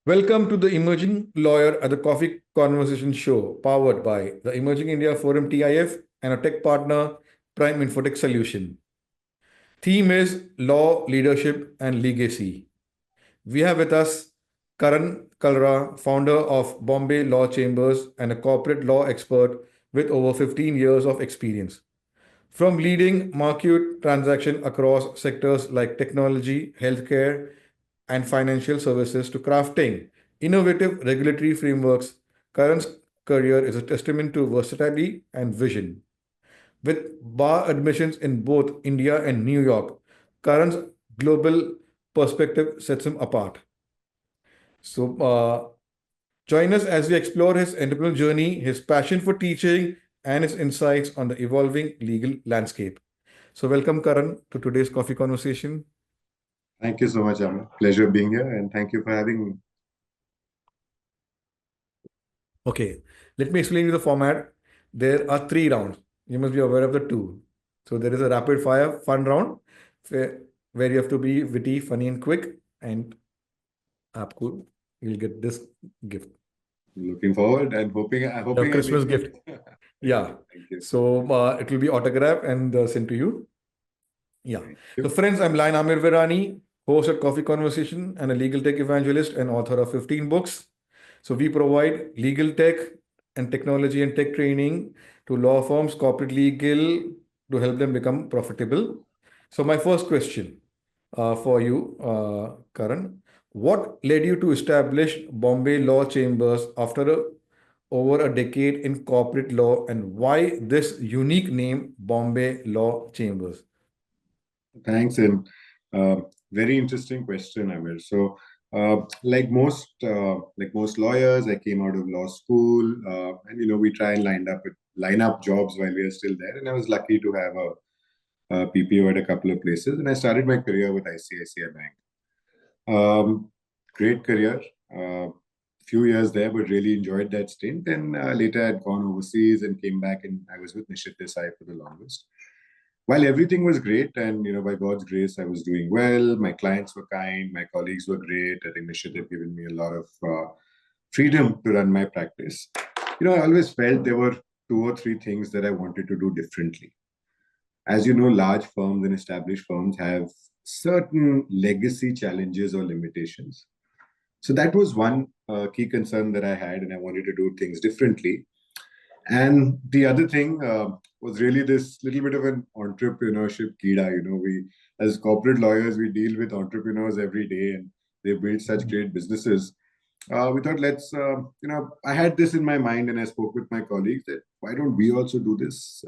Welcome to the Emerging Lawyer at the Coffee Conversation Show, powered by the Emerging India Forum TIF and a tech partner, Prime Infotech Solution. Theme is Law, Leadership, and Legacy. We have with us Karan Kalra, founder of Bombay Law Chambers and a corporate law expert with over 15 years of experience. From leading marquee transactions across sectors like technology, healthcare, and financial services to crafting innovative regulatory frameworks, Karan's career is a testament to versatility and vision. With bar admissions in both India and New York, Karan's global perspective sets him apart. So, join us as we explore his entrepreneurial journey, his passion for teaching, and his insights on the evolving legal landscape. So, welcome, Karan, to today's coffee conversation. Thank you so much, Amar. Pleasure being here, and thank you for having me. Okay, let me explain you the format. There are three rounds. You must be aware of the two. So, there is a rapid fire fun round where you have to be witty, funny, and quick, and आपको you'll get this gift. Looking forward and hoping. I'm Your hoping I Christmas make gift. it. Yeah. Thank you. So it will be autographed and sent to you. Yeah. Thank So you. friends, I'm Lain Amir Virani, host at Coffee Conversation and a legal tech evangelist and author of 15 books. So we provide legal tech and technology and tech training to law firms, corporate legal, to help them become profitable. So my first question for you, Karan, what led you to establish Bombay Law Chambers after over a decade in corporate law, and why this unique name, Bombay Law Chambers? Thanks, and very interesting question, Amir. So, like most lawyers, I came out of law school, and we try and line up jobs while we are still there. And I was lucky to have a PPO at a couple of places, and I started my career with ICICI Bank. Great career. Few years there, but really enjoyed that stint. And later, I'd gone overseas and came back, and I was with Nishit Desai for the longest. While everything was great, and by God's grace, I was doing well. My clients were kind, my colleagues were great. I think Nishit had given me a lot of freedom to run my practice. I always felt there were two or three things that I wanted to do differently. As you know, large firms and established firms have certain legacy challenges or limitations. So that was one key concern that I had, and I wanted to do things differently. And the other thing was really this little bit of an entrepreneurship kida. We, as corporate lawyers, we deal with entrepreneurs every day, and they build such great businesses. We thought, I had this in my mind, and I spoke with my colleagues that why don't we also do this?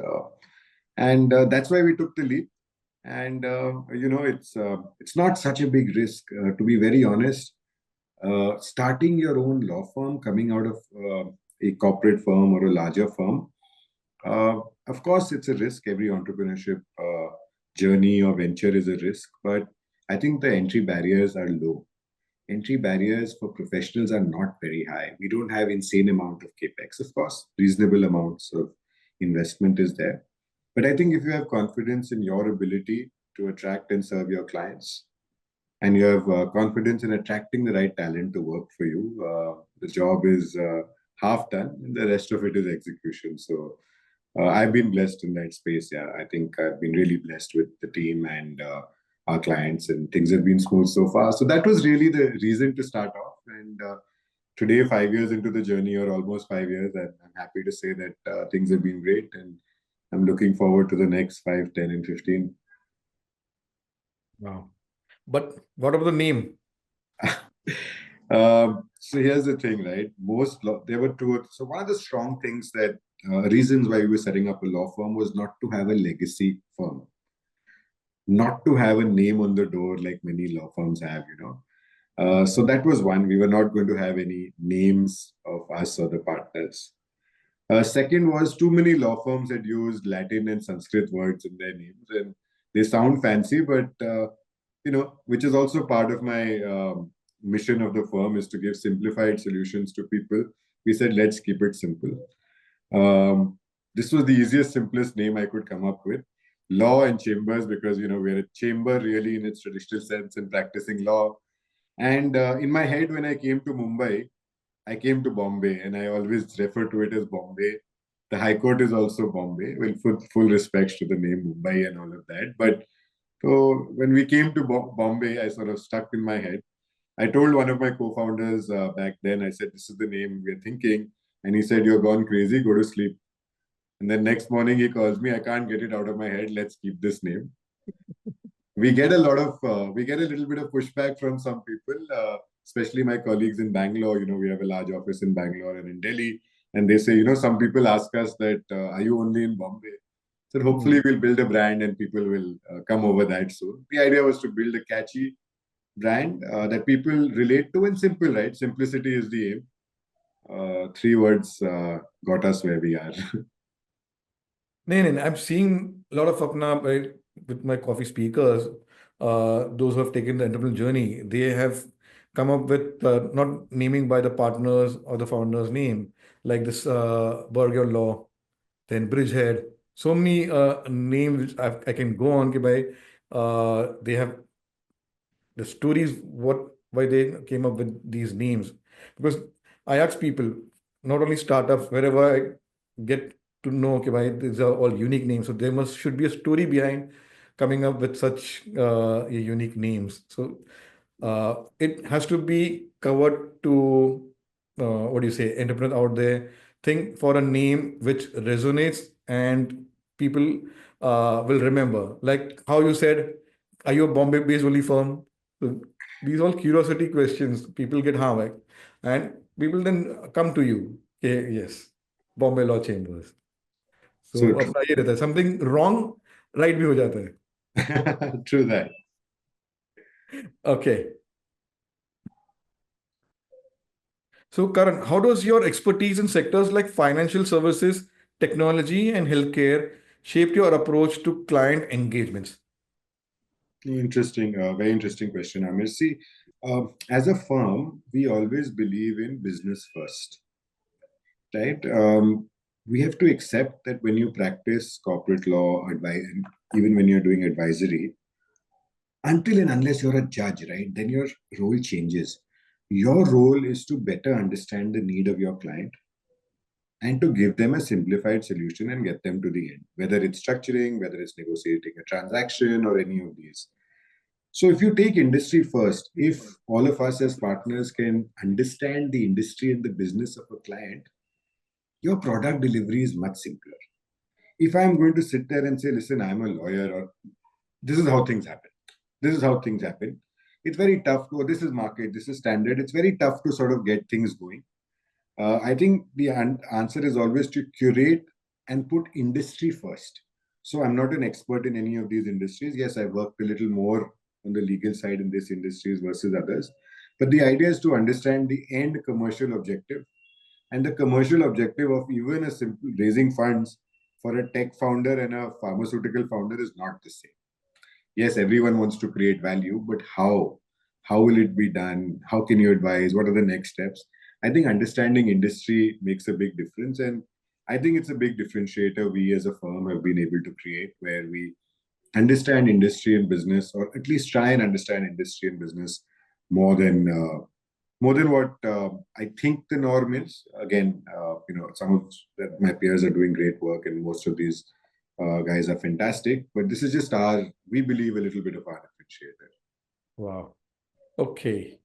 And that's why we took the leap. And it's not such a big risk, to be very honest. Starting your own law firm, coming out of a corporate firm or a larger firm, of course, it's a risk. Every entrepreneurship journey or venture is a risk, but I think the entry barriers are low. Entry barriers for professionals are not very high. We don't have insane amount of capex. Of course, reasonable amounts of investment is there. But I think if you have confidence in your ability to attract and serve your clients, and you have confidence in attracting the right talent to work for you, the job is half done, and the rest of it is execution. So I've been blessed in that space. Yeah, I think I've been really blessed with the team and our clients, and things have been smooth so far. So that was really the reason to start off. And today, 5 years into the journey, or almost 5 years, I'm happy to say that things have been great, and I'm looking forward to the next 5, 10, and 15. Wow. But what about the name? So here's the thing, right? There were two. So one of the strong things that reasons why we were setting up a law firm was not to have a legacy firm, not to have a name on the door like many law firms have. So that was one. We were not going to have any names of us or the partners. Second was, too many law firms had used Latin and Sanskrit words in their names, and they sound fancy, but which is also part of my mission of the firm, is to give simplified solutions to people. We said, let's keep it simple. This was the easiest, simplest name I could come up with. Law and Chambers, because we're a chamber really in its traditional sense and practicing law. And in my head, when I came to Mumbai, I came to Bombay, and I always refer to it as Bombay. The High Court is also Bombay. Well, full respects to the name Mumbai and all of that. But so when we came to Bombay, I sort of stuck in my head. I told one of my co-founders back then, I said, this is the name we're thinking. And he said, you're gone crazy, go to sleep. And then next morning he calls me, I can't get it out of my head. Let's keep this name. We get a lot of, we get a little bit of pushback from some people, especially my colleagues in Bangalore. We have a large office in Bangalore and in Delhi. And they say, some people ask us that, are you only in Bombay? So hopefully we'll build a brand and people will come over that soon. The idea was to build a catchy brand that people relate to and simple, right? Simplicity is the aim. 3 words got us where we are. No, I'm seeing a lot of apna with my coffee speakers, those who have taken the entrepreneurial journey, they have come up with not naming by the partners or the founder's name, like this Burger Law, then Bridgehead. So many names I can go on ke bhai, they have the stories what why they came up with these names, because I ask people, not only startups, wherever I get to know, okay, why these are all unique names, so there must should be a story behind coming up with such unique names. So it has to be covered to what do you say, entrepreneurs out there think for a name which resonates and people will remember, like how you said, are you a Bombay based only firm? So these all curiosity questions people get harmed, and people then come to you. Okay, yes, Bombay Law Chambers. So So अपना ये रहता है, something wrong right भी हो जाता है. true that. Okay. So Karan, how does your expertise in sectors like financial services, technology, and healthcare shape your approach to client engagements? Interesting, very interesting question, Amir. See, as a firm, we always believe in business first, right? We have to accept that when you practice corporate law, advice, even when you're doing advisory, until and unless you're a judge, right, then your role changes. Your role is to better understand the need of your client and to give them a simplified solution and get them to the end, whether it's structuring, whether it's negotiating a transaction, or any of these. So, if you take industry first, if all of us as partners can understand the industry and the business of a client, your product delivery is much simpler. If I'm going to sit there and say, listen, I'm a lawyer, or this is how things happen, this is how things happen, it's very tough to, this is market, this is standard, it's very tough to sort of get things going. I think the answer is always to curate and put industry first. So I'm not an expert in any of these industries. Yes, I've worked a little more on the legal side in these industries versus others. But the idea is to understand the end commercial objective. And the commercial objective of even a simple raising funds for a tech founder and a pharmaceutical founder is not the same. Yes, everyone wants to create value, but how? How will it be done? How can you advise? What are the next steps? I think understanding industry makes a big difference. And I think it's a big differentiator we as a firm have been able to create, where we understand industry and business, or at least try and understand industry and business more than what I think the norm is. Again, some of my peers are doing great work, and most of these guys are fantastic. But this is just we believe, a little bit of our differentiator. Wow. Okay.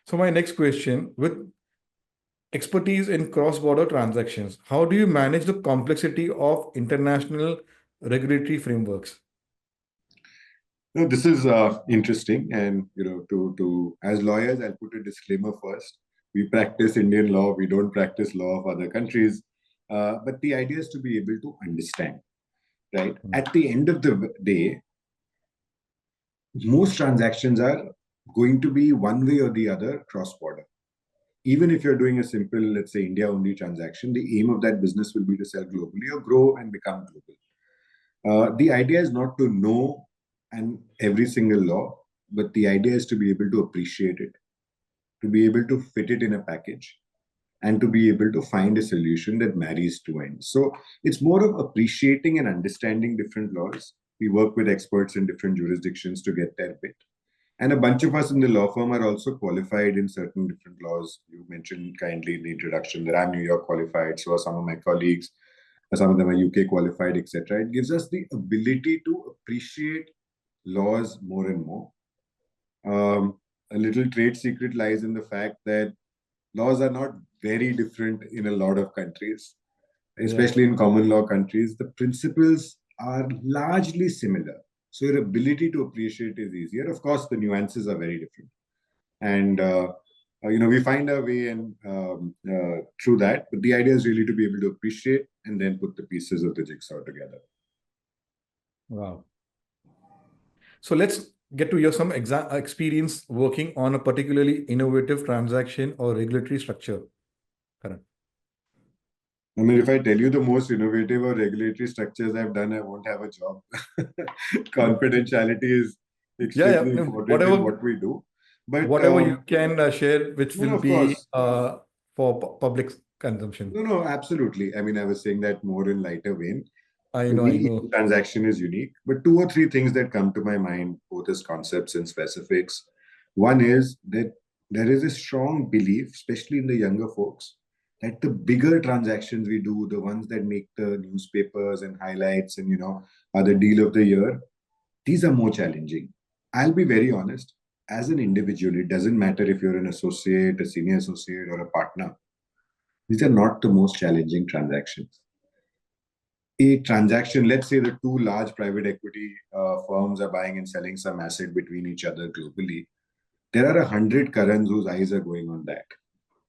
So my next question, with expertise in cross-border transactions, how do you manage the complexity of international regulatory frameworks? No, this is interesting, and to as lawyers, I'll put a disclaimer first. We practice Indian law. We don't practice law of other countries. But the idea is to be able to understand, right? At the end of the day, most transactions are going to be one way or the other cross-border. Even if you're doing a simple, let's say, India-only transaction, the aim of that business will be to sell globally or grow and become global. The idea is not to know and every single law, but the idea is to be able to appreciate it, to be able to fit it in a package, and to be able to find a solution that marries two ends. So it's more of appreciating and understanding different laws. We work with experts in different jurisdictions to get their bit. And a bunch of us in the law firm are also qualified in certain different laws. You mentioned kindly in the introduction that I'm New York qualified, so are some of my colleagues, some of them are UK qualified, etc. It gives us the ability to appreciate laws more and more. A little trade secret lies in the fact that laws are not very different in a lot of countries, Yeah. especially in common law countries. The principles are largely similar. So your ability to appreciate is easier. Of course, the nuances are very different. And we find our way and through that. But the idea is really to be able to appreciate and then put the pieces of the jigsaw together. Wow. So let's get to your some experience working on a particularly innovative transaction or regulatory structure. Karan. I mean, if I tell you the most innovative or regulatory structures I've done, I won't have a job. Confidentiality is Yeah, yeah. extremely No, important in whatever, what we do. But whatever you can share, which no, will of be course, for public consumption. no, absolutely. I mean, I was saying that more in lighter vein. I For know, I me, know. each transaction is unique, but two or three things that come to my mind, both as concepts and specifics. One is that there is a strong belief, especially in the younger folks, that the bigger transactions we do, the ones that make the newspapers and highlights and are the deal of the year, these are more challenging. I'll be very honest. As an individual, it doesn't matter if you're an associate, a senior associate, or a partner. These are not the most challenging transactions. A transaction, let's say the two large private equity firms are buying and selling some asset between each other globally, there are 100 Karans whose eyes are going on that.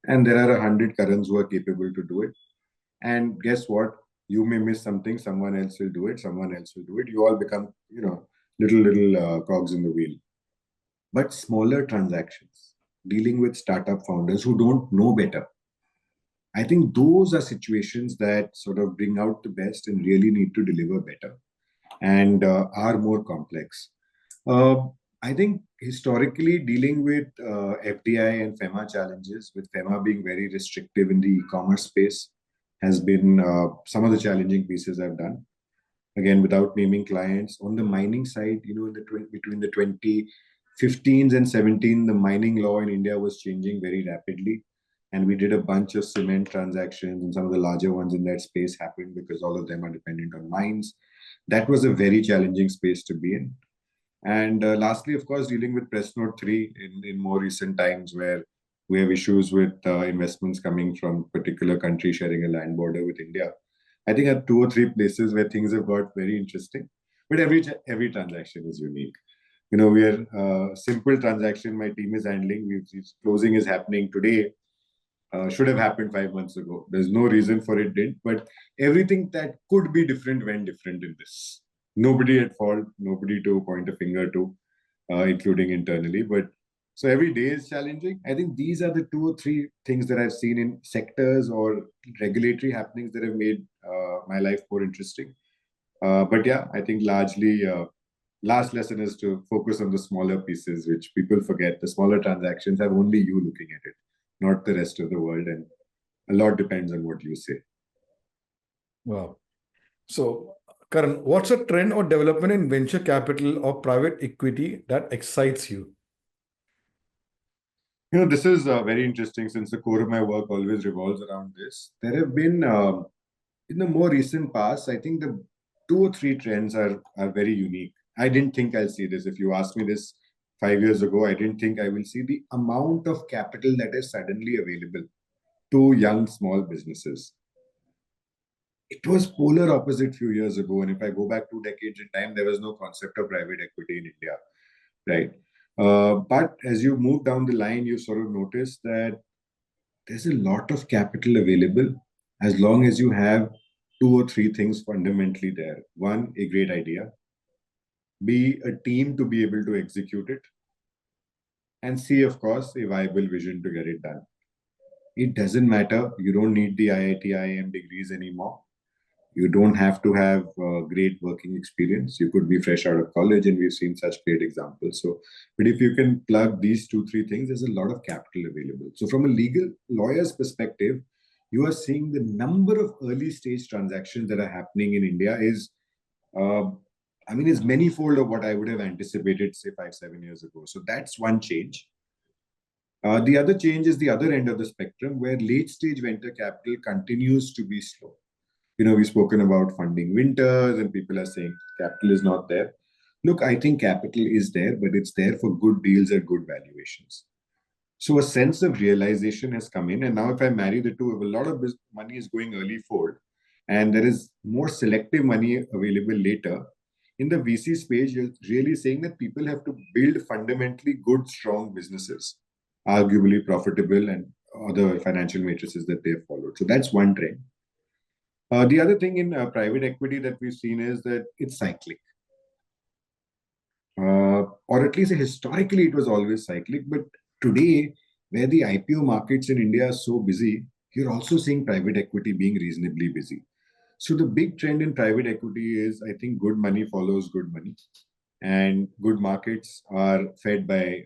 And there are 100 Karans who are capable to do it. And guess what? You may miss something, someone else will do it, someone else will do it. You all become, little cogs in the wheel. But smaller transactions, dealing with startup founders who don't know better, I think those are situations that sort of bring out the best and really need to deliver better and are more complex. Uh, I think historically dealing with FDI and FEMA challenges, with FEMA being very restrictive in the e-commerce space, has been some of the challenging pieces I've done. Again, without naming clients, on the mining side, in between the 2015s and 17, the mining law in India was changing very rapidly. And we did a bunch of cement transactions, and some of the larger ones in that space happened because all of them are dependent on mines. That was a very challenging space to be in. And lastly, of course, dealing with Press Note 3 in more recent times where we have issues with investments coming from particular country sharing a land border with India. I think at two or three places where things have got very interesting, but every transaction is unique. We are simple transaction my team is handling. Closing is happening today. Should have happened 5 months ago. There's no reason for it didn't, but everything that could be different went different in this. Nobody at fault, nobody to point a finger to, including internally. But so every day is challenging. I think these are the two or three things that I've seen in sectors or regulatory happenings that have made my life more interesting. But yeah, I think largely last lesson is to focus on the smaller pieces, which people forget. The smaller transactions have only you looking at it, not the rest of the world. And a lot depends on what you say. Wow. So, Karan, what's a trend or development in venture capital or private equity that excites you? This is very interesting since the core of my work always revolves around this. There have been, in the more recent past, I think the two or three trends are very unique. I didn't think I'll see this. If you asked me this 5 years ago, I didn't think I will see the amount of capital that is suddenly available to young small businesses. It was polar opposite few years ago. And if I go back 2 decades in time, there was no concept of private equity in India, right? But as you move down the line, you sort of notice that there's a lot of capital available as long as you have two or three things fundamentally there. One, a great idea. B, a team to be able to execute it. And C, of course, a viable vision to get it done. It doesn't matter. You don't need the IIT, IIM degrees anymore. You don't have to have great working experience. You could be fresh out of college, and we've seen such great examples. So, but if you can plug these two, three things, there's a lot of capital available. So, from a legal lawyer's perspective, you are seeing the number of early stage transactions that are happening in India is uh, I mean, is many-fold of what I would have anticipated, say, 5, 7 years ago. So that's one change. The other change is the other end of the spectrum, where late-stage venture capital continues to be slow. We've spoken about funding winters, and people are saying capital is not there. Look, I think capital is there, but it's there for good deals at good valuations. So a sense of realization has come in, and now if I marry the two, if a lot of this money is going early forward, and there is more selective money available later, in the VC space, you're really saying that people have to build fundamentally good, strong businesses, arguably profitable, and other financial matrices that they've followed. So that's one trend. The other thing in private equity that we've seen is that it's cyclic. Or at least historically it was always cyclic. But today, where the IPO markets in India are so busy, you're also seeing private equity being reasonably busy. So the big trend in private equity is, I think, good money follows good money, and good markets are fed by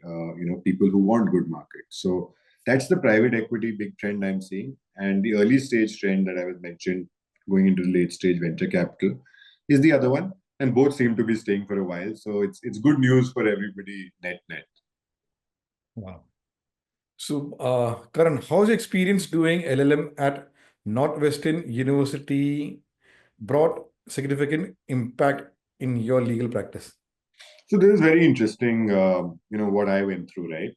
people who want good markets. So that's the private equity big trend I'm seeing, and the early stage trend that I was mentioned going into the late stage venture capital is the other one, and both seem to be staying for a while. So it's good news for everybody net net. Wow. So, Karan, how's your experience doing LLM at Northwestern University brought significant impact in your legal practice? So this is very interesting. What I went through, right?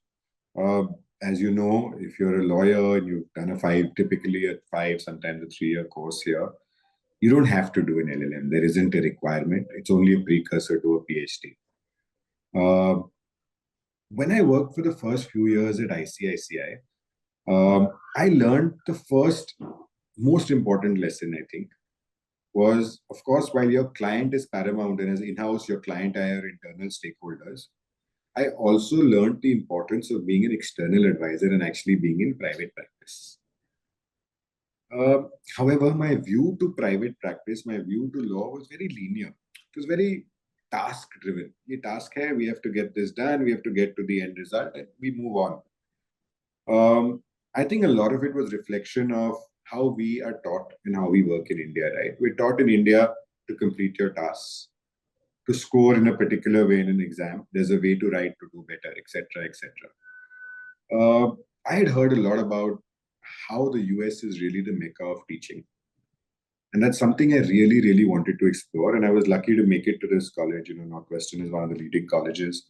Uh, as you know, if you're a lawyer and you've done typically a 5, sometimes a 3-year course here, you don't have to do an LLM. There isn't a requirement. It's only a precursor to a PhD. When I worked for the first few years at ICICI, I learned the first most important lesson, I think, was, of course, while your client is paramount and as in-house, your client are your internal stakeholders, I also learned the importance of being an external advisor and actually being in private practice. However, my view to private practice, my view to law was very linear. It was very task driven. The task hai, we have to get this done, we have to get to the end result, and we move on. I think a lot of it was reflection of how we are taught and how we work in India, right? We're taught in India to complete your tasks, to score in a particular way in an exam. There's a way to write to do better, etc., etc. I had heard a lot about how the US is really the mecca of teaching. And that's something I really, really wanted to explore. And I was lucky to make it to this college. Northwestern is one of the leading colleges.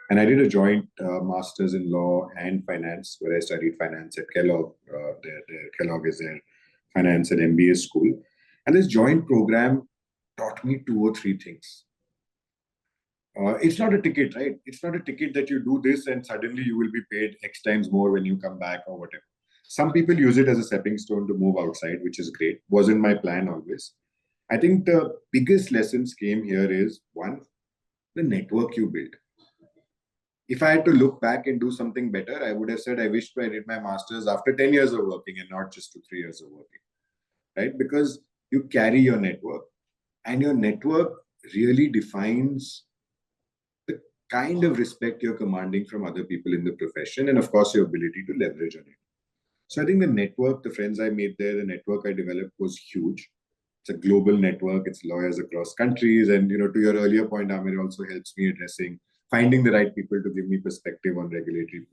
And I did a joint master's in law and finance, where I studied finance at Kellogg. Kellogg is their finance and MBA school. And this joint program taught me 2 or 3 things. It's not a ticket, right? It's not a ticket that you do this and suddenly you will be paid X times more when you come back or whatever. Some people use it as a stepping stone to move outside, which is great. Wasn't my plan always. I think the biggest lessons came here is, one, the network you build. If I had to look back and do something better, I would have said I wished I did my master's after 10 years of working and not just 2, 3 years of working, right? Because you carry your network, and your network really defines the kind of respect you're commanding from other people in the profession, and of course, your ability to leverage on it. So I think the network, the friends I made there, the network I developed was huge. It's a global network. It's lawyers across countries. And, to your earlier point, Amir, also helps me addressing finding the right people to give me perspective on regulatory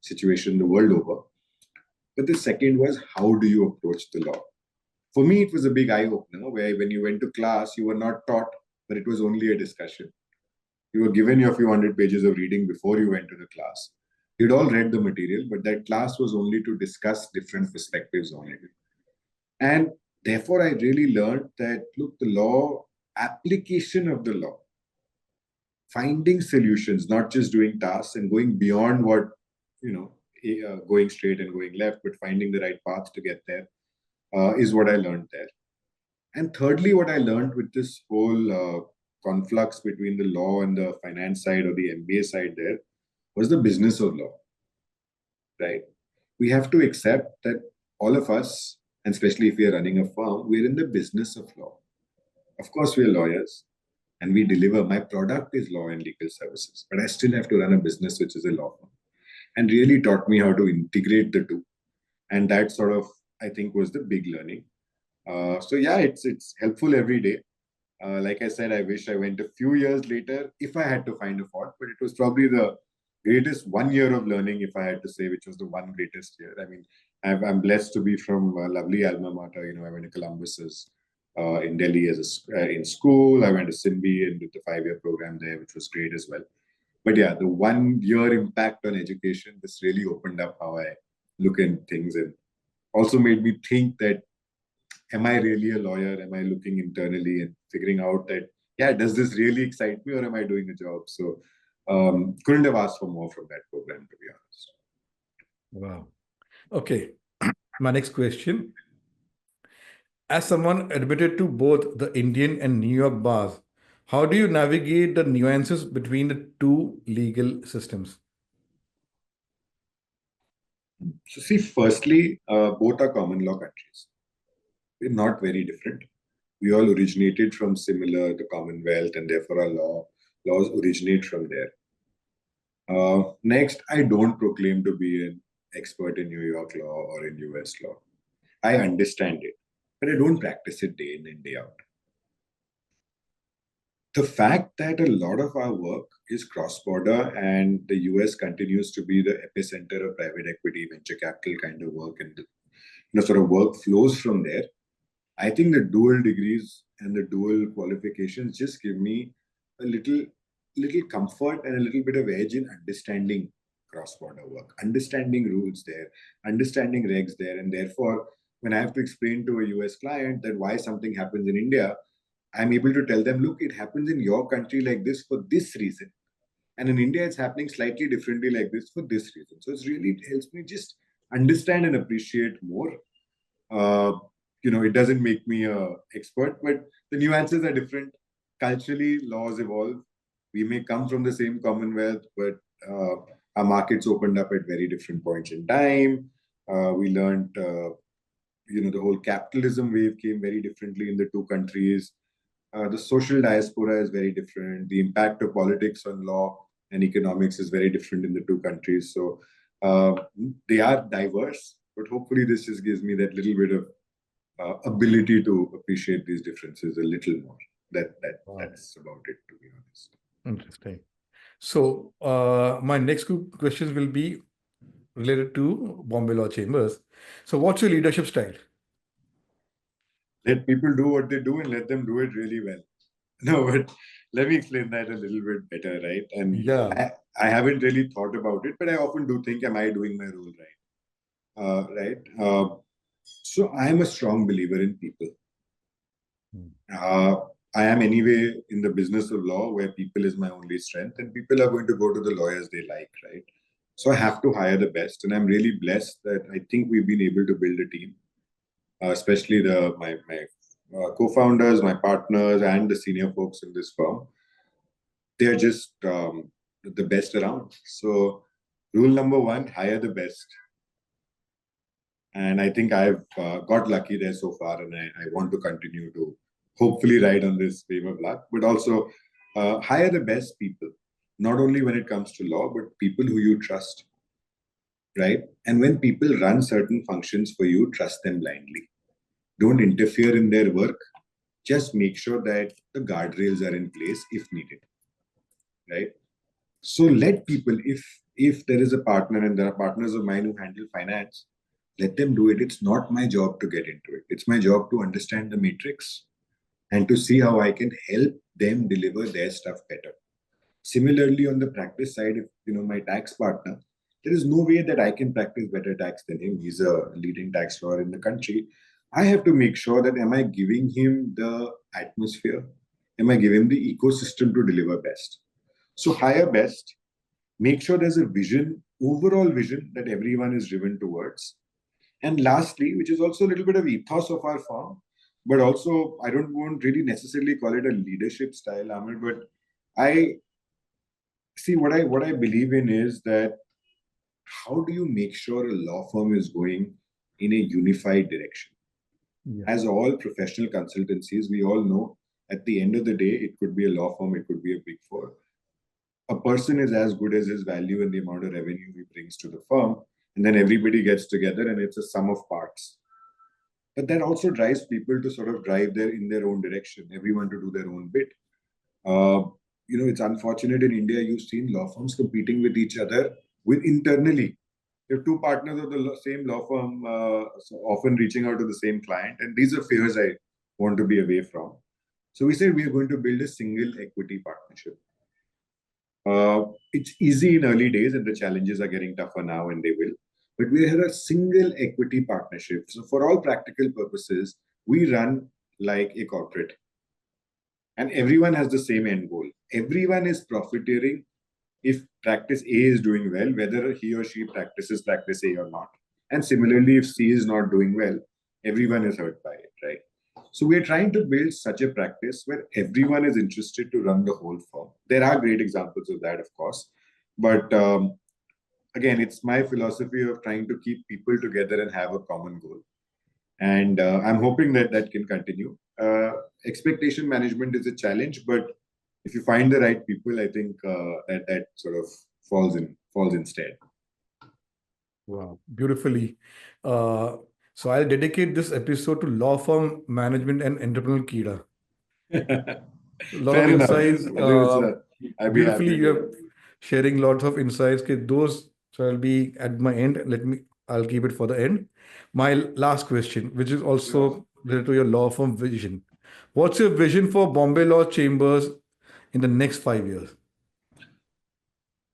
situation the world over. But the second was, how do you approach the law? For me, it was a big eye-opener where when you went to class, you were not taught, but it was only a discussion. You were given a few hundred pages of reading before you went to the class. You'd all read the material, but that class was only to discuss different perspectives on it. And therefore, I really learned that, look, the law, application of the law, finding solutions, not just doing tasks and going beyond what, going straight and going left, but finding the right path to get there is what I learned there. And thirdly, what I learned with this whole conflux between the law and the finance side or the MBA side there was the business of law, right? We have to accept that all of us, and especially if we are running a firm, we're in the business of law. Of course, we're lawyers and we deliver. My product is law and legal services, but I still have to run a business which is a law firm, and really taught me how to integrate the two. And that sort of, I think, was the big learning. So yeah, it's helpful every day. Like I said, I wish I went a few years later if I had to find a fault, but it was probably the greatest 1 year of learning, if I had to say, which was the one greatest year. I mean, I'm blessed to be from a lovely alma mater. You know, I went to Columbus in Delhi in school. I went to Simbi and did the 5-year program there, which was great as well. But yeah, the 1 year impact on education, this really opened up how I look at things and also made me think that, am I really a lawyer? Am I looking internally and figuring out that, yeah, does this really excite me or am I doing a job? So couldn't have asked for more from that program, to be honest. Wow. Okay. My next question. As someone admitted to both the Indian and New York bars, how do you navigate the nuances between the two legal systems? So see, firstly, both are common law countries. We're not very different. We all originated from similar, the Commonwealth, and therefore our laws originate from there. Next, I don't proclaim to be an expert in New York law or in US law. I understand it, but I don't practice it day in and day out. The fact that a lot of our work is cross-border and the US continues to be the epicenter of private equity, venture capital kind of work, and sort of work flows from there. I think the dual degrees and the dual qualifications just give me a little comfort and a little bit of edge in understanding cross-border work, understanding rules there, understanding regs there, and therefore, when I have to explain to a US client that why something happens in India, I'm able to tell them, look, it happens in your country like this for this reason. And in India, it's happening slightly differently like this for this reason. So it helps me just understand and appreciate more. Uh, it doesn't make me an expert, but the nuances are different. Culturally, laws evolve. We may come from the same Commonwealth, but our markets opened up at very different points in time. We learned, the whole capitalism wave came very differently in the two countries. The social diaspora is very different. The impact of politics on law and economics is very different in the two countries. So they are diverse, but hopefully this just gives me that little bit of ability to appreciate these differences a little more. That's about it, to be honest. Interesting. So my next two questions will be related to Bombay Law Chambers. So what's your leadership style? Let people do what they do and let them do it really well. No, but let me explain that a little bit better, right? And Yeah. I haven't really thought about it, but I often do think, am I doing my role right? Right? So I am a strong believer in people. I am anyway in the business of law where people is my only strength and people are going to go to the lawyers they like, right? So I have to hire the best. And I'm really blessed that I think we've been able to build a team, especially my co-founders, my partners, and the senior folks in this firm. They're just the best around. So rule number one, hire the best. And I think I've got lucky there so far, and I want to continue to hopefully ride on this wave of luck, but also hire the best people, not only when it comes to law, but people who you trust, right? And when people run certain functions for you, trust them blindly. Don't interfere in their work. Just make sure that the guardrails are in place if needed, right? So let people, if there is a partner and there are partners of mine who handle finance, let them do it. It's not my job to get into it. It's my job to understand the matrix and to see how I can help them deliver their stuff better. Similarly, on the practice side, if my tax partner, there is no way that I can practice better tax than him. He's a leading tax lawyer in the country. I have to make sure that am I giving him the atmosphere? Am I giving him the ecosystem to deliver best? So hire best, make sure there's a vision, overall vision that everyone is driven towards. And lastly, which is also a little bit of ethos of our firm, but also I don't want really necessarily call it a leadership style, Ahmed, but I see what I believe in is that how do you make sure a law firm is going in a unified direction? Yeah. As all professional consultancies, we all know at the end of the day, it could be a law firm, it could be a big four. A person is as good as his value and the amount of revenue he brings to the firm. And then everybody gets together and it's a sum of parts. But that also drives people to sort of drive in their own direction, everyone to do their own bit. Uh, it's unfortunate in India, you've seen law firms competing with each other internally. You have two partners of the same law firm, so often reaching out to the same client. And these are fears I want to be away from. So we said we are going to build a single equity partnership. It's easy in early days, and the challenges are getting tougher now, and they will. But we are a single equity partnership. So for all practical purposes, we run like a corporate. And everyone has the same end goal. Everyone is profiteering if practice A is doing well, whether he or she practices practice A or not. And similarly, if C is not doing well, everyone is hurt by it, right? So we're trying to build such a practice where everyone is interested to run the whole firm. There are great examples of that, of course. But again, it's my philosophy of trying to keep people together and have a common goal. And I'm hoping that that can continue. Expectation management is a challenge, but if you find the right people, I think that sort of falls instead. Wow, beautifully. So I'll dedicate this episode to law firm management and entrepreneurial Kida. A lot Fair of enough. insights. I'd be Beautifully, happy you to. are sharing lots of insights. Okay, those so I'll be at my end. I'll keep it for the end. My last question, which is Sure. also related to your law firm vision. What's your vision for Bombay Law Chambers in the next 5 years?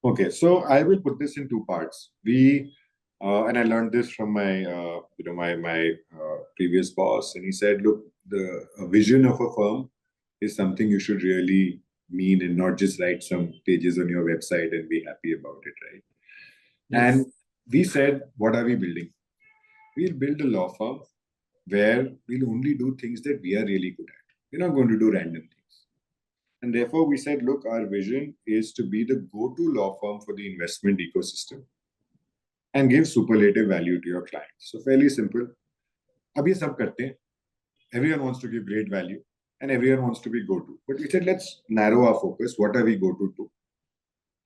Okay, so I will put this in two parts. And I learned this from my previous boss, and he said, look, the vision of a firm is something you should really mean and not just write some pages on your website and be happy about it, right? Yes. And we said, what are we building? We'll build a law firm where we'll only do things that we are really good at. We're not going to do random things. And therefore, we said, look, our vision is to be the go-to law firm for the investment ecosystem and give superlative value to your clients. So fairly simple. अब ये सब करते हैं. Everyone wants to give great value and everyone wants to be go-to. But we said, let's narrow our focus. What are we go-to to?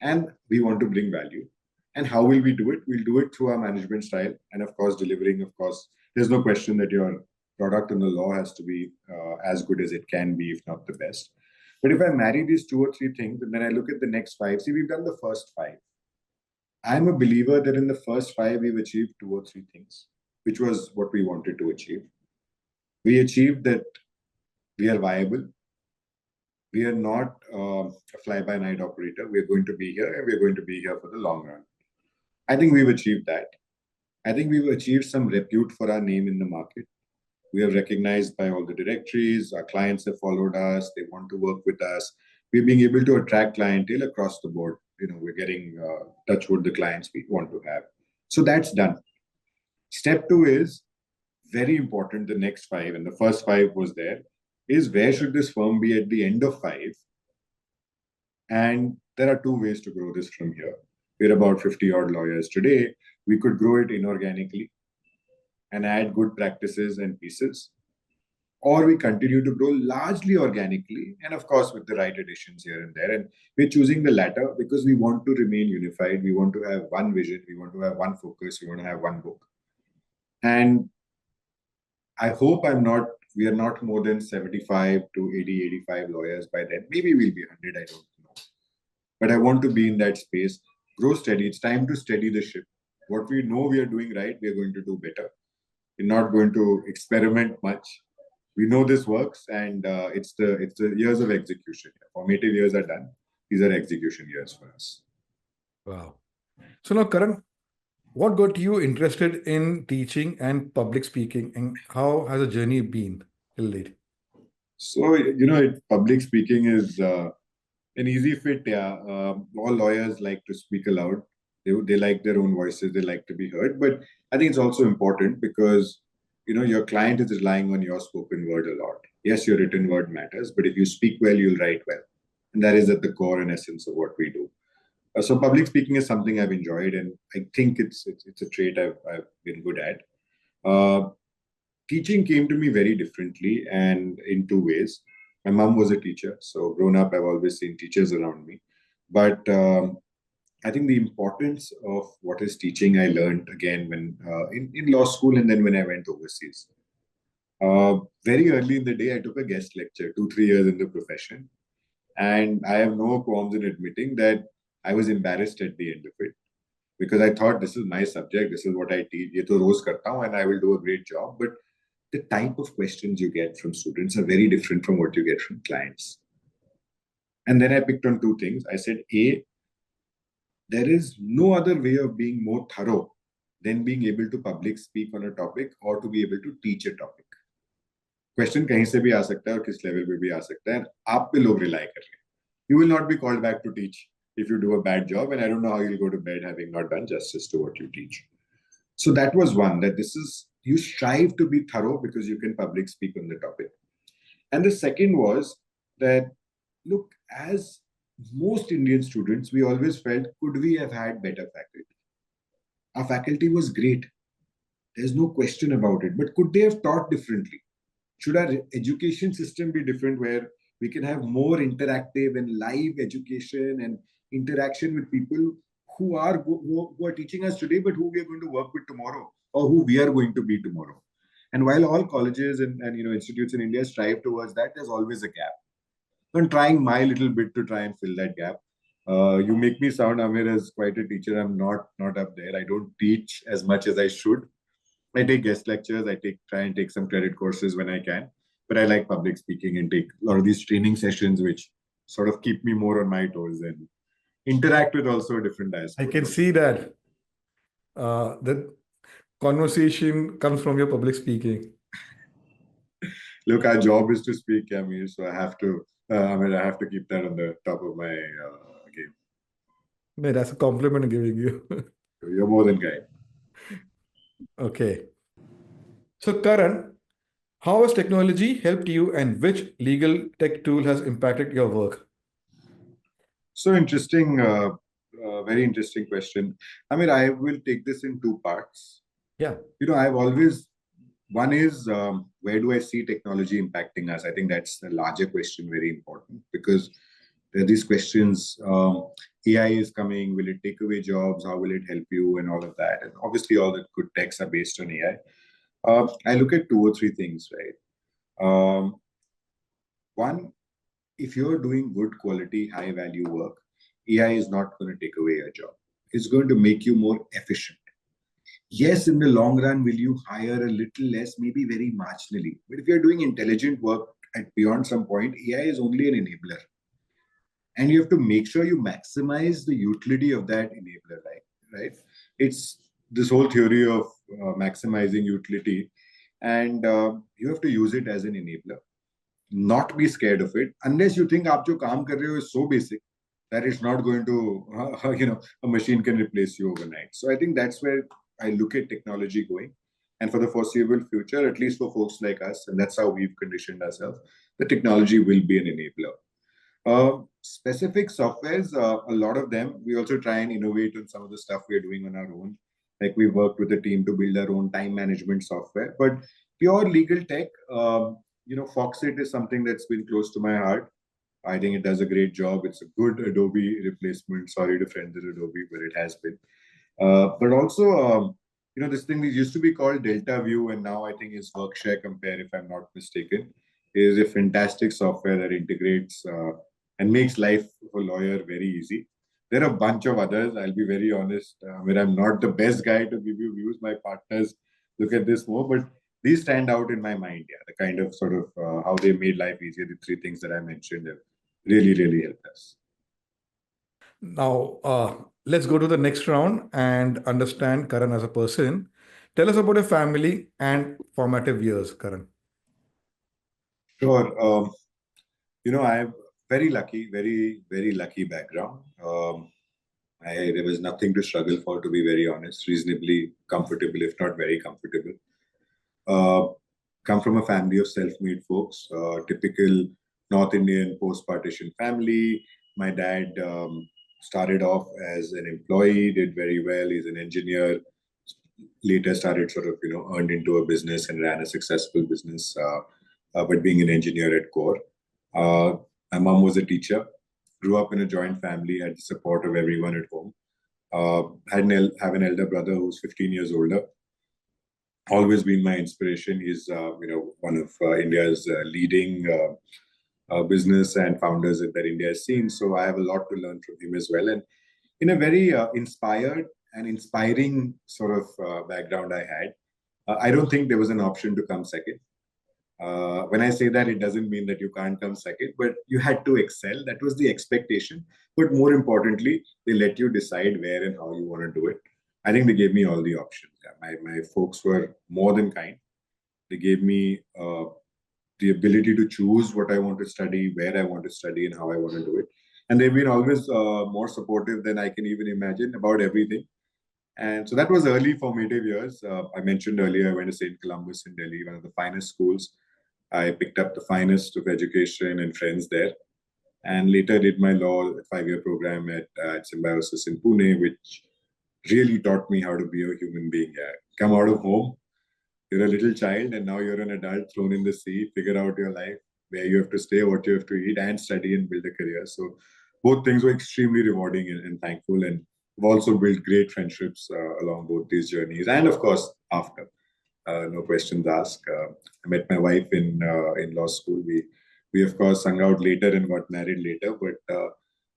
And we want to bring value. And how will we do it? We'll do it through our management style. And of course, delivering, of course, there's no question that your product in the law has to be as good as it can be, if not the best. But if I marry these two or three things, and then I look at the next five, see, we've done the first five. I'm a believer that in the first five, we've achieved two or three things, which was what we wanted to achieve. We achieved that we are viable. We are not a fly-by-night operator. We're going to be here, and we're going to be here for the long run. I think we've achieved that. I think we've achieved some repute for our name in the market. We are recognized by all the directories. Our clients have followed us. They want to work with us. We're being able to attract clientele across the board. We're getting touch with the clients we want to have. So that's done. Step two is very important. The next five, and the first five was there, is where should this firm be at the end of five? And there are two ways to grow this from here. We're about 50 odd lawyers today. We could grow it inorganically and add good practices and pieces, or we continue to grow largely organically, and of course with the right additions here and there. And we're choosing the latter because we want to remain unified. We want to have one vision. We want to have one focus. We want to have one book. And I hope we are not more than 75 to 80, 85 lawyers by then. Maybe we'll be 100, I don't know. But I want to be in that space, grow steady. It's time to steady the ship. What we know we are doing right, we are going to do better. We're not going to experiment much. We know this works, and it's the years of execution. Formative years are done. These are execution years for us. Wow. So now, Karan, what got you interested in teaching and public speaking, and how has the journey been till date? So, public speaking is an easy fit. Yeah. All lawyers like to speak aloud. They like their own voices. They like to be heard. But I think it's also important because, your client is relying on your spoken word a lot. Yes, your written word matters, but if you speak well, you'll write well. And that is at the core and essence of what we do. So public speaking is something I've enjoyed, and I think it's a trait I've been good at. Uh, Teaching came to me very differently and in two ways. My mom was a teacher, so grown up, I've always seen teachers around me. But I think the importance of what is teaching, I learned again when in law school and then when I went overseas. Very early in the day, I took a guest lecture, 2-3 years in the profession. And I have no qualms in admitting that I was embarrassed at the end of it because I thought this is my subject, this is what I teach, ye to roz karta hu, and I will do a great job. But the type of questions you get from students are very different from what you get from clients. And then I picked on two things. I said, A, there is no other way of being more thorough than being able to public speak on a topic or to be able to teach a topic. Question कहीं से भी आ सकता है और किस level पे भी आ सकता है आप पे लोग रिलाई कर रहे हैं you will not be called back to teach if you do a bad job and I don't know how you'll go to bed having not done justice to what you teach. So that was one, that this is, you strive to be thorough because you can public speak on the topic. And the second was that, look, as most Indian students, we always felt, could we have had better faculty? Our faculty was great. There's no question about it. But could they have taught differently? Should our education system be different where we can have more interactive and live education and interaction with people who are teaching us today, but who we are going to work with tomorrow or who we are going to be tomorrow? And while all colleges and institutes in India strive towards that, there's always a gap. I'm trying my little bit to try and fill that gap. You make me sound, Amir, as quite a teacher. I'm not up there. I don't teach as much as I should. I take guest lectures. I try and take some credit courses when I can. But I like public speaking and take a lot of these training sessions, which sort of keep me more on my toes and interact with also a different diaspora. I can see that. The conversation comes from your public speaking. Look, our job is to speak, Amir, so I have to. I have to keep that on the top of my game. Man, that's a compliment I'm giving you. You're more than kind. Okay. So, Karan, how has technology helped you and which legal tech tool has impacted your work? So interesting, very interesting question. I mean, I will take this in two parts. Yeah. I've always, one is where do I see technology impacting us? I think that's the larger question, very important because there are these questions. AI is coming, will it take away jobs? How will it help you? And all of that. And obviously, all the good techs are based on AI. I look at two or three things, right? One, if you're doing good quality, high value work, AI is not going to take away your job. It's going to make you more efficient. Yes, in the long run, will you hire a little less, maybe very marginally. But if you're doing intelligent work at beyond some point, AI is only an enabler. And you have to make sure you maximize the utility of that enabler, right? It's this whole theory of maximizing utility. And you have to use it as an enabler. Not be scared of it unless you think aap jo kaam kar rahe ho is so basic that it's not going to a machine can replace you overnight. So I think that's where I look at technology going, and for the foreseeable future, at least for folks like us, and that's how we've conditioned ourselves, the technology will be an enabler. Specific softwares, a lot of them, we also try and innovate on some of the stuff we're doing on our own. Like we worked with a team to build our own time management software, but pure legal tech, Foxit is something that's been close to my heart. I think it does a great job. It's a good Adobe replacement. Sorry to friends at Adobe, but it has been. But also, this thing that used to be called Delta View, and now I think is Workshare Compare, if I'm not mistaken, is a fantastic software that integrates and makes life for a lawyer very easy. There are a bunch of others. I'll be very honest. Where I'm not the best guy to give you views. My partners look at this more, but these stand out in my mind. Yeah, the kind of sort of how they made life easier. The three things that I mentioned have really, really helped us. Now, let's go to the next round and understand Karan as a person. Tell us about your family and formative years, Karan. Sure. I have very lucky, very, very lucky background. There was nothing to struggle for, to be very honest. Reasonably comfortable, if not very comfortable. Come from a family of self-made folks, typical North Indian post-partition family. My dad started off as an employee, did very well. He's an engineer. Later started sort of, earned into a business and ran a successful business, but being an engineer at core. My mom was a teacher, grew up in a joint family, had the support of everyone at home. Have an elder brother who's 15 years older. always been my inspiration. He's one of India's leading business and founders that India has seen. So I have a lot to learn from him as well. And in a very inspired and inspiring sort of background I had, I don't think there was an option to come second. When I say that, it doesn't mean that you can't come second, but you had to excel. That was the expectation. But more importantly, they let you decide where and how you want to do it. I think they gave me all the options. Yeah, my folks were more than kind. They gave me the ability to choose what I want to study, where I want to study, and how I want to do it. And they've been always more supportive than I can even imagine about everything. And so that was early formative years. I mentioned earlier I went to St. Columbus in Delhi, one of the finest schools. I picked up the finest of education and friends there. And later did my law 5-year program at Symbiosis in Pune, which really taught me how to be a human being. Yeah. Come out of home, you're a little child, and now you're an adult thrown in the sea, figure out your life, where you have to stay, what you have to eat, and study and build a career. So both things were extremely rewarding and thankful. And we've also built great friendships along both these journeys. And of course, after. No questions asked. I met my wife in law school. We of course hung out later and got married later, but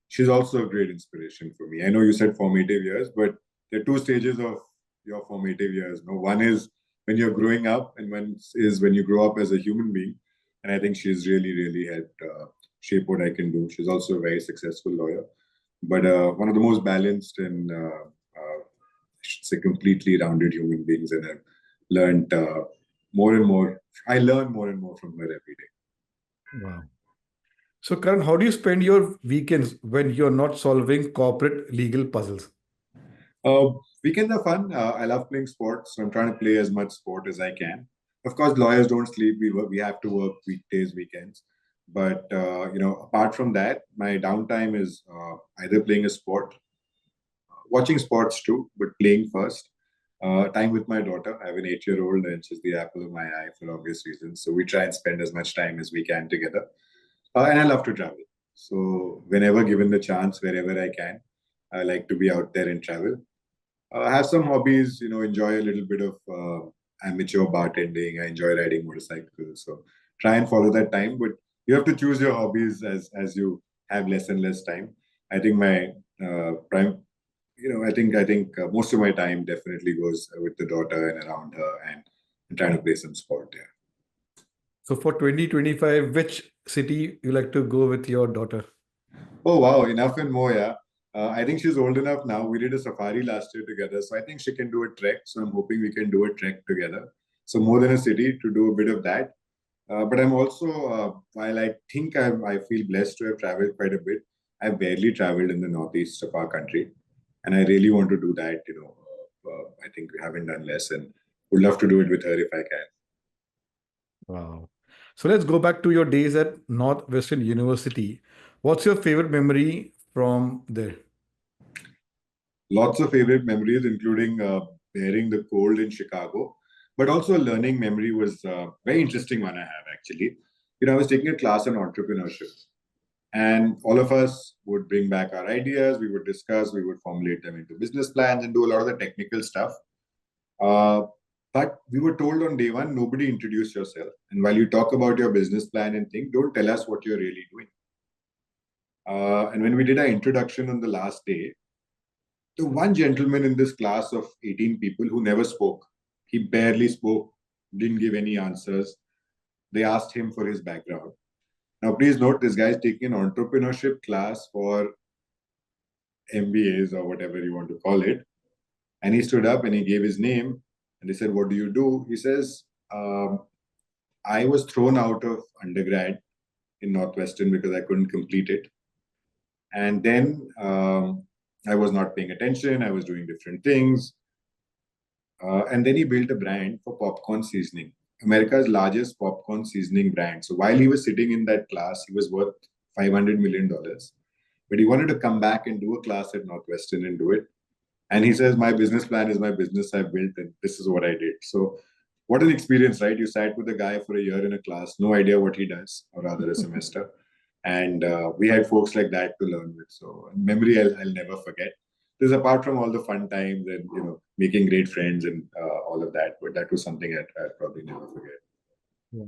she's also a great inspiration for me. I know you said formative years, but there are two stages of your formative years. No, one is when you're growing up, and one is when you grow up as a human being. And I think she's really helped shape what I can do. She's also a very successful lawyer, but one of the most balanced and I should say completely rounded human beings, and I've learned more and more. I learn more and more from her every day. Wow. So, Karan, how do you spend your weekends when you're not solving corporate legal puzzles? Uh, Weekends are fun. I love playing sports, so I'm trying to play as much sport as I can. Of course, lawyers don't sleep. We have to work weekdays, weekends. But apart from that, my downtime is either playing a sport, watching sports too, but playing first. Time with my daughter. I have an 8-year-old, and she's the apple of my eye for obvious reasons. So we try and spend as much time as we can together. And I love to travel. So whenever given the chance, wherever I can, I like to be out there and travel. Have some hobbies, enjoy a little bit of amateur bartending. I enjoy riding motorcycles. So try and follow that time. But you have to choose your hobbies as you have less and less time. I think my prime, I think most of my time definitely goes with the daughter and around her and trying to play some sport. Yeah. So, for 2025, which city you like to go with your daughter? Oh wow, enough and more. Yeah. I think she's old enough now. We did a safari last year together, so I think she can do a trek. So I'm hoping we can do a trek together. So more than a city to do a bit of that. But I'm also, while I think I feel blessed to have traveled quite a bit, I've barely traveled in the northeast of our country, and I really want to do that. I think we haven't done less, and would love to do it with her if I can. Wow. So, let's go back to your days at Northwestern University. What's your favorite memory from there? Lots of favorite memories, including bearing the cold in Chicago, but also a learning memory was a very interesting one I have actually. I was taking a class on entrepreneurship, and all of us would bring back our ideas, we would discuss, we would formulate them into business plans and do a lot of the technical stuff. Uh, but we were told on day one, nobody introduce yourself. And while you talk about your business plan and think, don't tell us what you're really doing. And when we did our introduction on the last day, the one gentleman in this class of 18 people who never spoke, he barely spoke, didn't give any answers. They asked him for his background. Now, please note this guy is taking an entrepreneurship class for MBAs or whatever you want to call it. And he stood up and he gave his name. And they said, what do you do? He says, I was thrown out of undergrad in Northwestern because I couldn't complete it. And then I was not paying attention. I was doing different things. And then he built a brand for popcorn seasoning, America's largest popcorn seasoning brand. So while he was sitting in that class, he was worth $500 million. But he wanted to come back and do a class at Northwestern and do it. And he says, my business plan is my business I built, and this is what I did. So what an experience, right? You sat with a guy for a year in a class, no idea what he does, or rather a semester. And we had folks like that to learn with. So memory I'll never forget. this is apart from all the fun times and making great friends and all of that. But that was something I'd probably never forget. Yeah.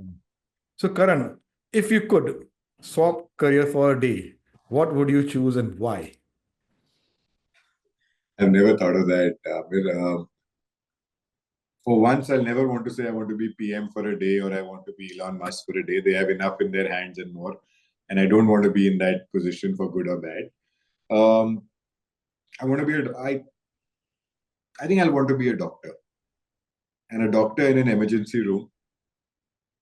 So, Karan, if you could swap career for a day, what would you choose and why? I've never thought of that. For once, I'll never want to say I want to be PM for a day or I want to be Elon Musk for a day. They have enough in their hands and more, and I don't want to be in that position for good or bad. Um, I want to be I think I'll want to be a doctor, and a doctor in an emergency room.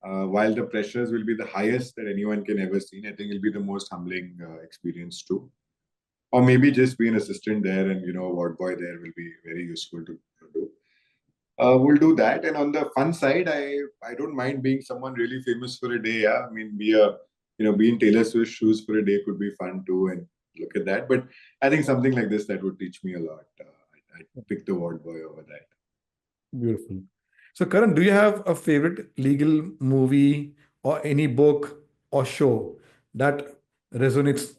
While the pressures will be the highest that anyone can ever see, I think it'll be the most humbling experience too. Or maybe just be an assistant there, and a ward boy there will be very useful to do. We'll do that. And on the fun side, I don't mind being someone really famous for a day. Yeah, I mean, be in Taylor Swift shoes for a day could be fun too, and look at that. But I think something like this that would teach me a lot. I'd pick the ward boy over that. Beautiful. So, Karan, do you have a favorite legal movie or any book or show that resonates?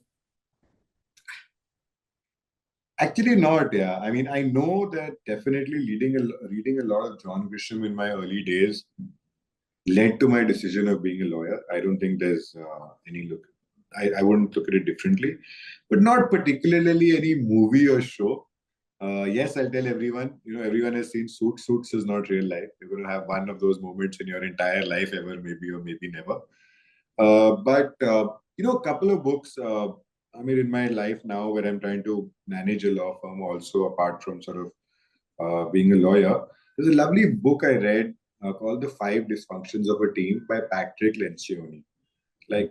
Actually, not. Yeah, I mean, I know that definitely reading a lot of John Grisham in my early days led to my decision of being a lawyer. I don't think there's any look. I wouldn't look at it differently, but not particularly any movie or show. Yes, I'll tell everyone. Everyone has seen Suits. Suits is not real life. You're going to have one of those moments in your entire life ever, maybe or maybe never. But a couple of books. I mean, in my life now, where I'm trying to manage a law firm, also apart from sort of being a lawyer, there's a lovely book I read called "The Five Dysfunctions of a Team" by Patrick Lencioni. Like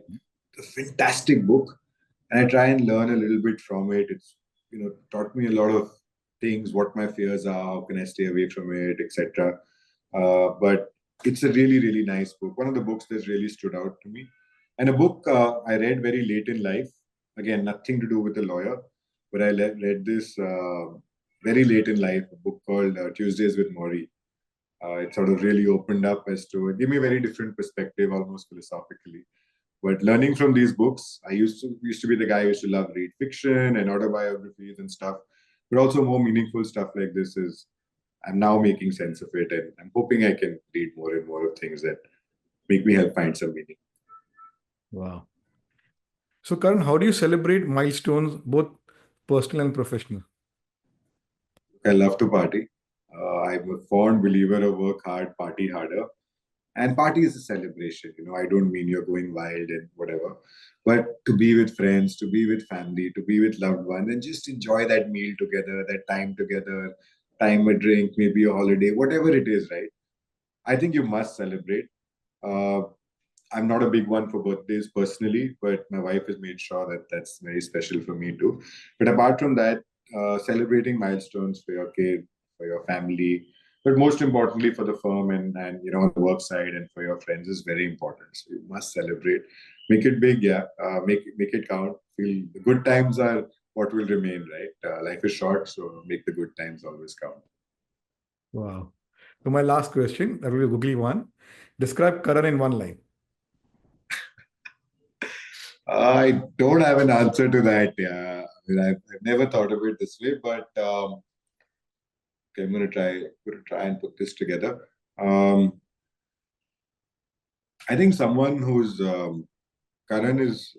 a fantastic book, and I try and learn a little bit from it. It's taught me a lot of things, what my fears are, how can I stay away from it, etc. But it's a really, really nice book. One of the books that's really stood out to me, and a book I read very late in life. Again, nothing to do with a lawyer, but I read this very late in life, a book called Tuesdays with Maury. It sort of really opened up as to give me a very different perspective, almost philosophically. But learning from these books, I used to be the guy who used to love read fiction and autobiographies and stuff, but also more meaningful stuff like this is I'm now making sense of it, and I'm hoping I can read more and more of things that make me help find some meaning. Wow. So, Karan, how do you celebrate milestones, both personal and professional? I love to party. I'm a fond believer of work hard, party harder. And party is a celebration. I don't mean you're going wild and whatever, but to be with friends, to be with family, to be with loved ones, and just enjoy that meal together, time a drink, maybe a holiday, whatever it is, right? I think you must celebrate. Uh, I'm not a big one for birthdays personally, but my wife has made sure that that's very special for me too. But apart from that, celebrating milestones for your kid, for your family, but most importantly for the firm and on the work side and for your friends is very important. So you must celebrate, make it big, yeah, make it count. Feel the good times are what will remain, right? Life is short, so make the good times always count. Wow. So, my last question, that will be a googly one. Describe Karan in one line. I don't have an answer to that. Yeah, I mean, I've never thought of it this way, but okay, I'm gonna try and put this together. Um, I think someone who's Karan is.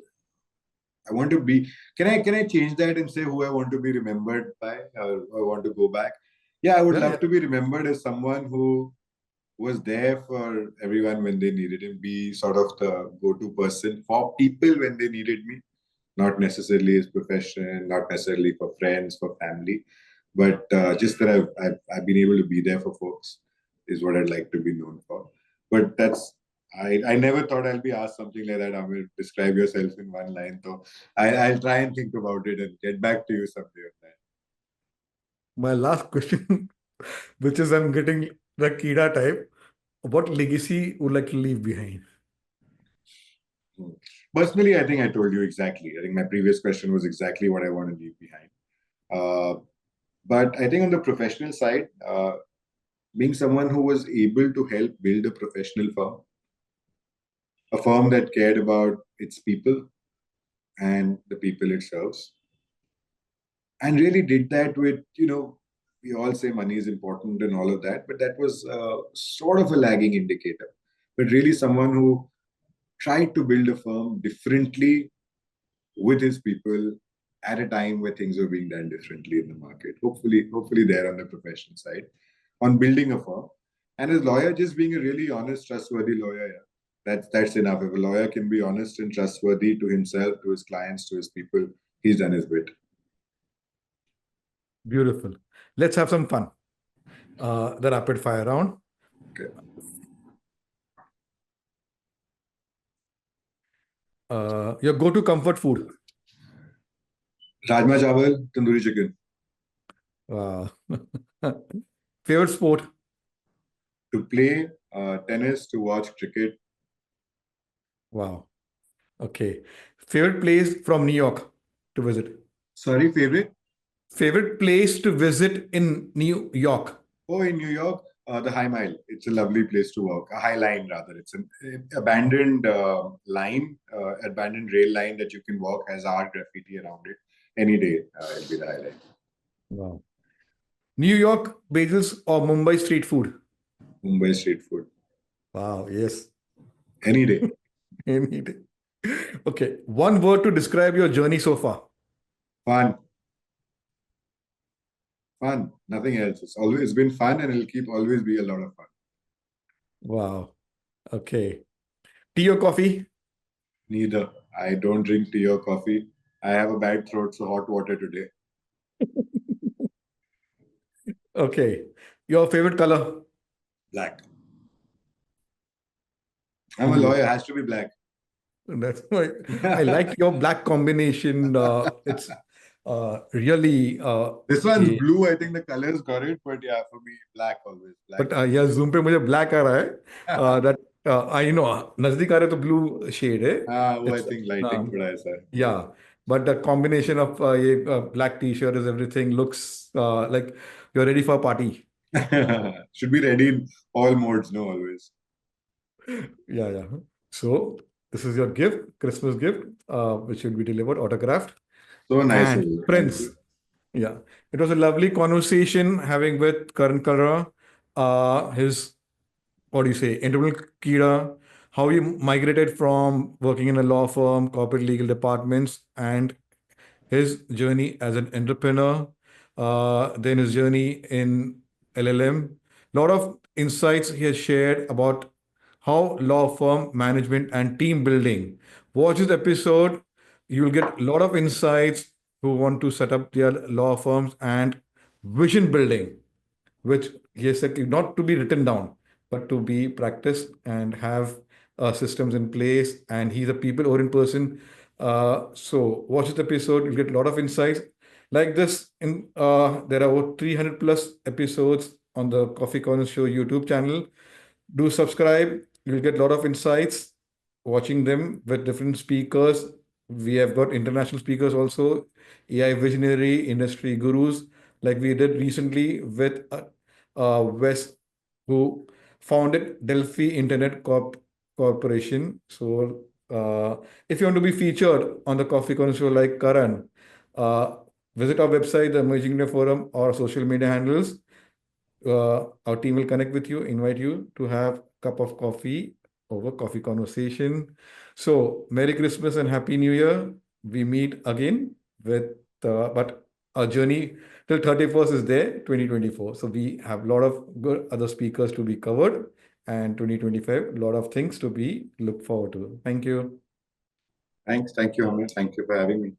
I want to be. Can I change that and say who I want to be remembered by, or I want to go back? Yeah, I would Yeah, yeah. love to be remembered as someone who was there for everyone when they needed him. Be sort of the go-to person for people when they needed me. Not necessarily his profession, not necessarily for friends, for family, but just that I've been able to be there for folks is what I'd like to be known for. But I never thought I'll be asked something like that. I will describe yourself in one line. So I'll try and think about it and get back to you someday on that. My last question, which is I'm getting the Kida type. What legacy would like to leave behind? Hmm. Personally, I think I told you exactly. I think my previous question was exactly what I want to leave behind. Uh, but I think on the professional side, being someone who was able to help build a professional firm, a firm that cared about its people and the people it serves. and really did that with, we all say money is important and all of that, but that was sort of a lagging indicator. But really someone who tried to build a firm differently with his people at a time where things were being done differently in the market. Hopefully there on the professional side, on building a firm. And his lawyer just being a really honest, trustworthy lawyer. Yeah. That's enough. If a lawyer can be honest and trustworthy to himself, to his clients, to his people, he's done his bit. Beautiful. Let's have some fun. The rapid fire round. Okay. Your go-to comfort food. Rajma chawal, tandoori chicken. Favorite sport. To play tennis, to watch cricket. Wow. Okay. Favorite place from New York to visit. Sorry, favorite? Favorite place to visit in New York. Oh, in New York, the High Mile. It's a lovely place to walk. A High Line, rather. It's an abandoned abandoned rail line that you can walk, has art graffiti around it. Any day, it'll be the High Line. Wow. New York bagels or Mumbai street food? Mumbai street food. Wow, yes. Any day. Any day. Okay. One word to describe your journey so far. Fun. Fun. Nothing else. It's always been fun and it'll always be a lot of fun. Wow. Okay. Tea or coffee? Neither. I don't drink tea or coffee. I have a bad throat, so hot water today. Okay. Your favorite color? Black. I'm a lawyer. Has to be black. That's why I like your black combination. It's really. This one's blue. I think the colors got it, but yeah, for me, black always. Black. But yeah, Zoom पे मुझे black आ रहा है. That I know. नजदीक आ रहा है तो blue shade है. I think lighting थोड़ा ऐसा है. Yeah, but the combination of ये black t-shirt is everything looks like you're ready for a party. Should be ready in all modes, no, always. Yeah. So this is your gift, Christmas gift, which will be delivered, autographed. So nice. And friends, yeah, it was a lovely conversation having with Karan Kalra, his, what do you say, entrepreneurial Kira, how he migrated from working in a law firm, corporate legal departments, and his journey as an entrepreneur, then his journey in LLM. A lot of insights he has shared about how law firm management and team building. Watch this episode. You'll get a lot of insights who want to set up their law firms and vision building, which he has said not to be written down, but to be practiced and have systems in place. And he's a people-oriented person. So watch this episode. You'll get a lot of insights like this. There are over 300 plus episodes on the Coffee Corner Show YouTube channel. Do subscribe. You'll get a lot of insights watching them with different speakers. We have got international speakers also, AI visionary, industry gurus, like we did recently with Wes, who founded Delphi Internet Corporation. So if you want to be featured on the Coffee Corner Show like Karan, visit our website, the Emerging India Forum, or social media handles. Our team will connect with you, invite you to have a cup of coffee over coffee conversation. So Merry Christmas and Happy New Year. We meet again with, but our journey till 31st is there, 2024. So we have a lot of good other speakers to be covered, and 2025, a lot of things to be look forward to. Thank you. Thanks. Thank you, Amit. Thank you for having me.